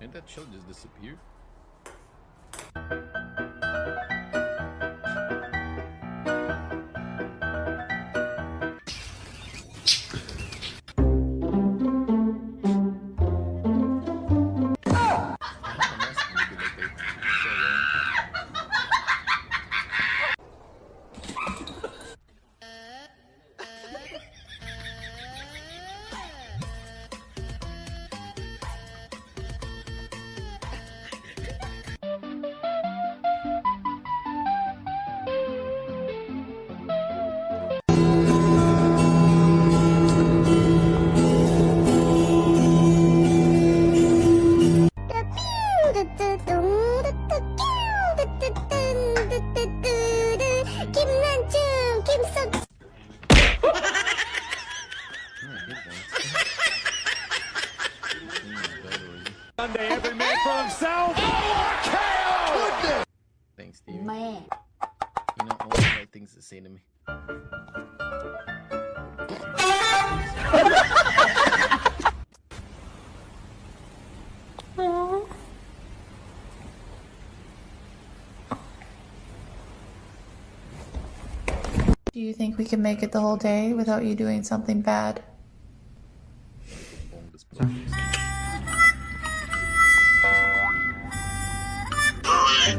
Didn't that shell just disappear? Sunday, every man for himself. Oh, Thanks, Stevie. Man. You know, all the right things to say to me. Do you think we can make it the whole day without you doing something bad?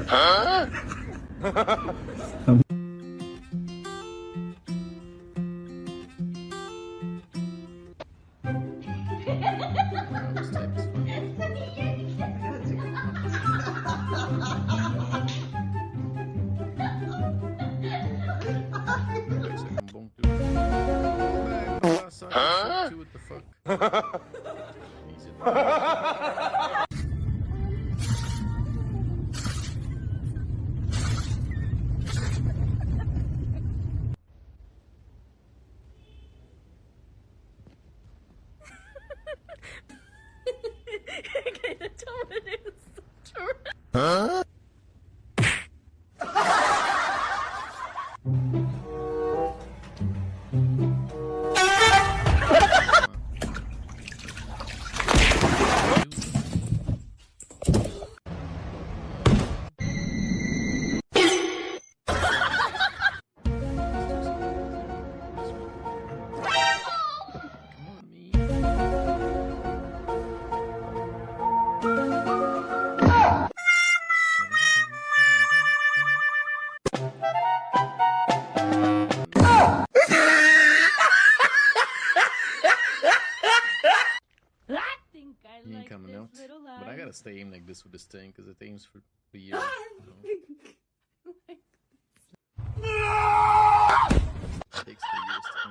Huh? Huh? What the fuck? Huh? He ain't coming out, but I gotta stay aiming like this with this thing because it aims for years. Takes 3 years to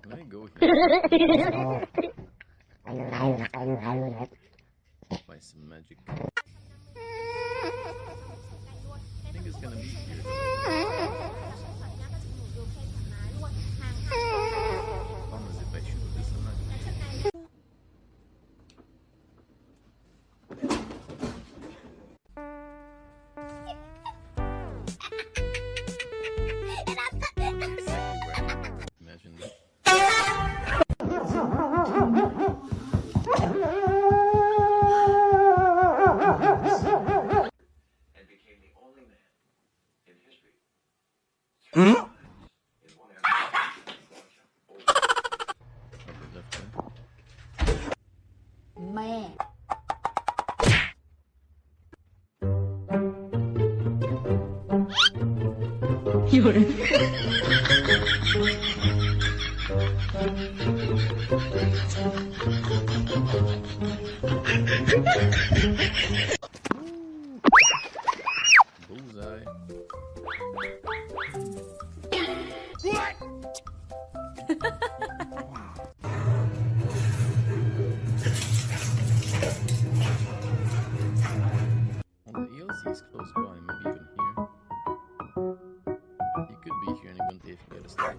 Let me go here. By some magic. I think it's gonna be here. Almost if I shoot this, I'm not gonna. Imagine that. Man. Bullseye. Well, the ELZ is close by, maybe even here. He could be here and he wouldn't even get a start.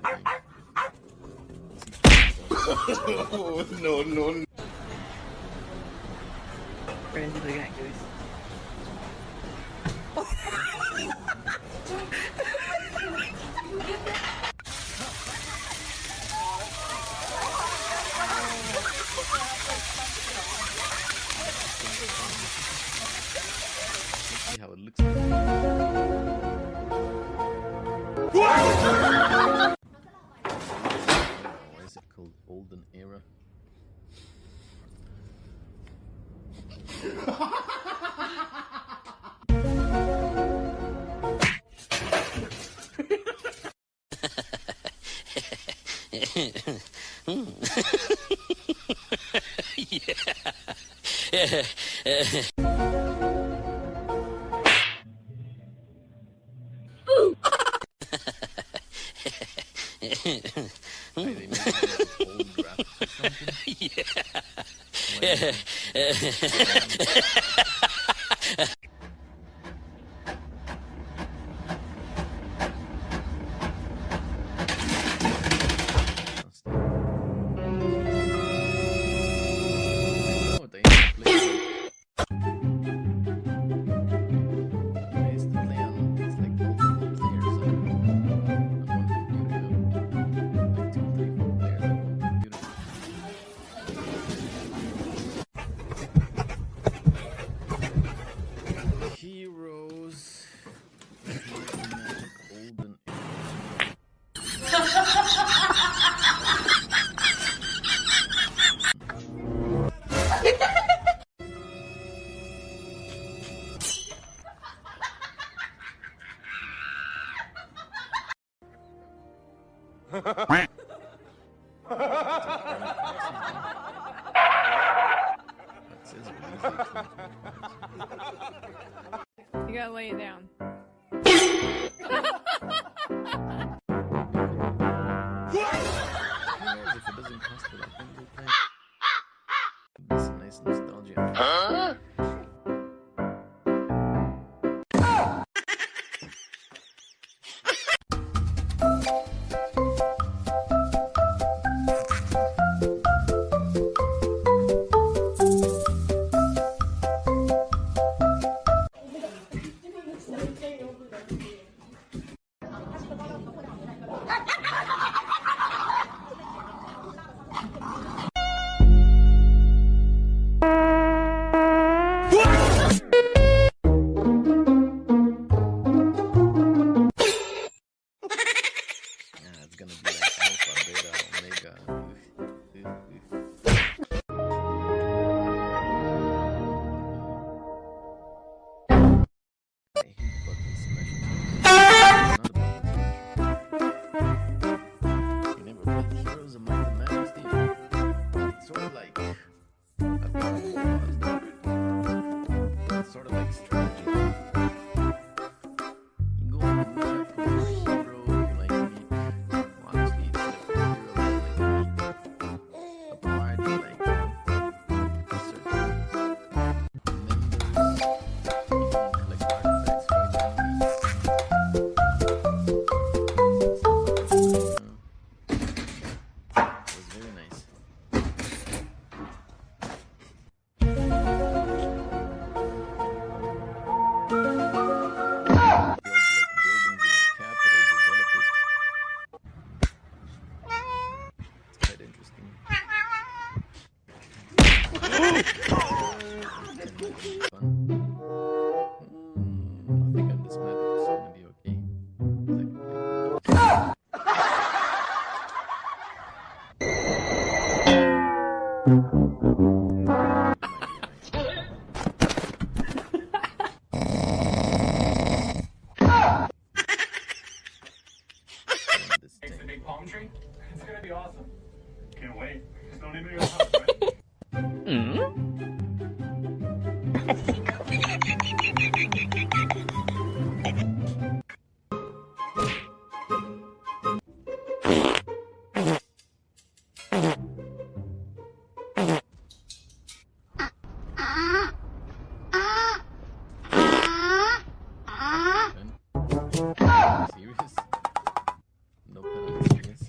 Oh, no, no. We're into the gang, guys. See how it looks like. Why is it called Olden Era? Hey, they made it like old graphics or something. Heroes. Olden. You gotta lay it down. If it doesn't cost a lot, then we'll play. It's a nice nostalgia. Huh? Serious? No penalties, I guess.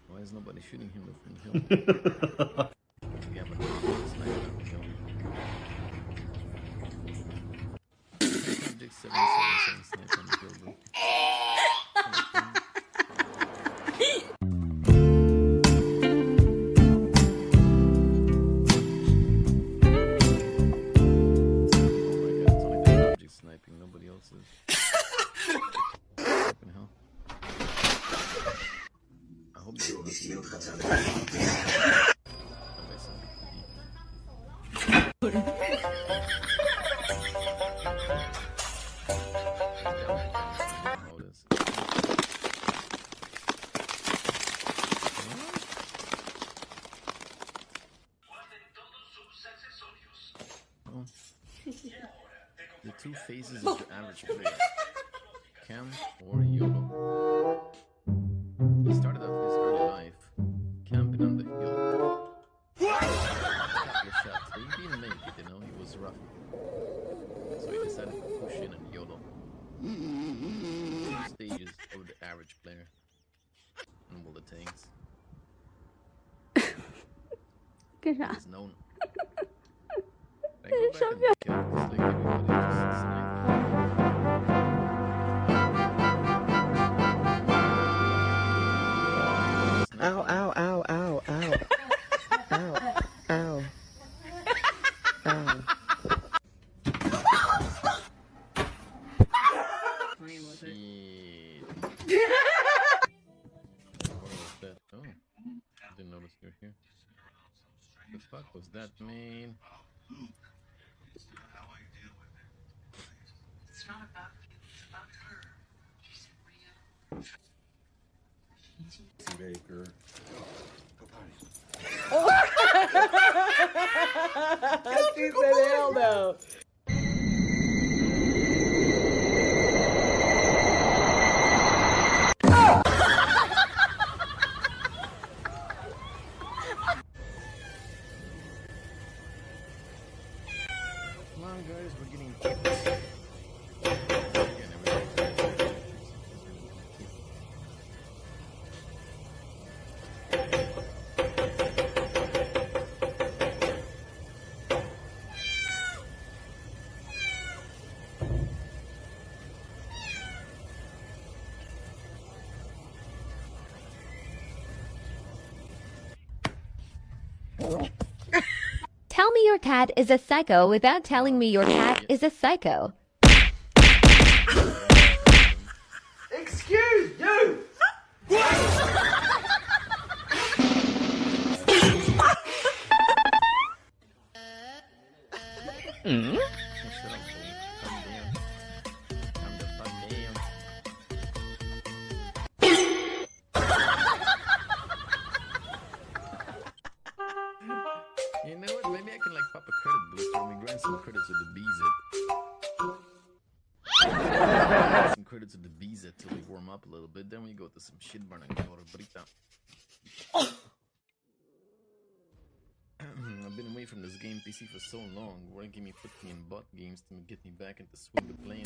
Why is nobody shooting him from the hill? Yeah, but sniper on the hill. Object 777 sniper on the hill, bro. Sniping, nobody else is. Fucking hell. I hope there's nothing about it. The two phases of the average player, Cam or YOLO. He started out his early life camping on the hill. A couple of shots, but he didn't make it, you know, he was rough. So he decided to push in and YOLO. Two stages of the average player. And all the tanks. 干啥？ It's known. I go back and look at it, it's like everybody just sniping. Ow, ow, ow, ow, ow. Ow, ow. Ow. Shit. What was that? Oh, I didn't notice you're here. The fuck was that, man? It's not about you, it's about her. She's real. Baker. She said hell no. Come on, guys, we're getting kicked. Again, everybody's Tell me your cat is a psycho without telling me your cat is a psycho. Excuse you! You know what? Maybe I can like pop a credit booster and we grind some credits with the BZ. Some credits with the BZ till we warm up a little bit. Then we go to some shit burn and go to Brita. I've been away from this game PC for so long. Working me put me in bot games to get me back into swing of playing.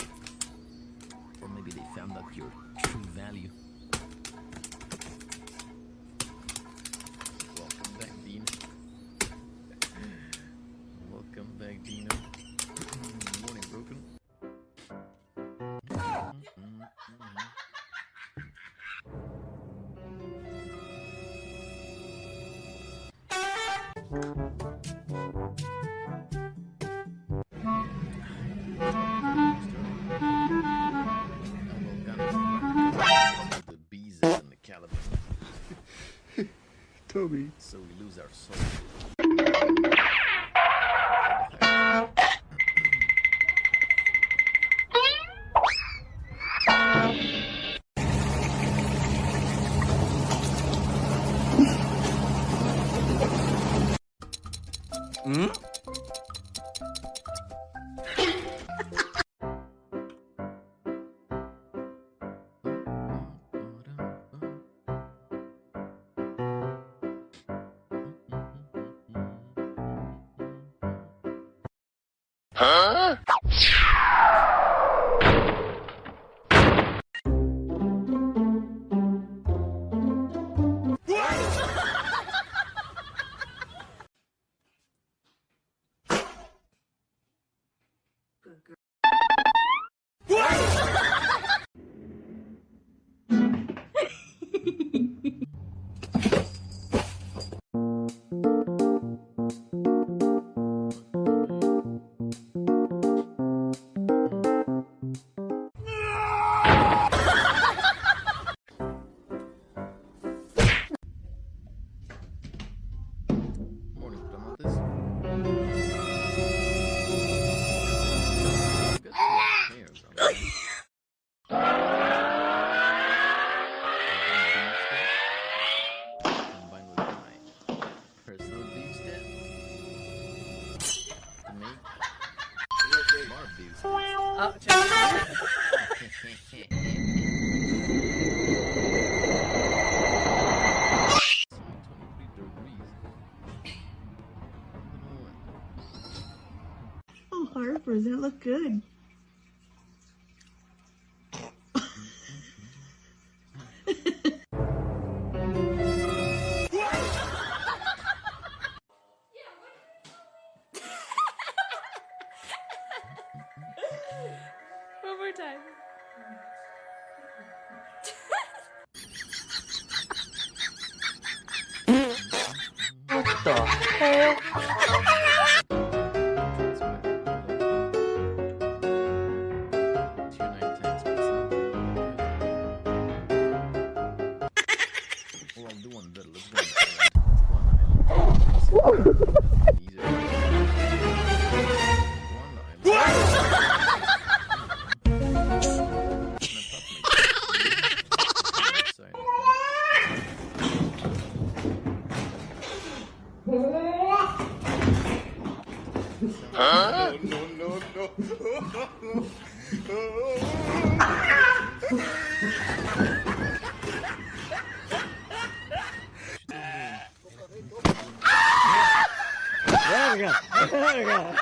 Or maybe they found out your true value. Welcome back, Dean. Welcome back, Dino. Morning, Broken. The bees and the caliber. Toby. So we lose our soul. Huh? Combined with my personal beef steak to make more beef steaks. Oh, check. Oh, Harper, that look good. One more time. Well, I'll do one better. Let's go on the island. Let's go on the island. Easier. Go on the island. There we go. There we go.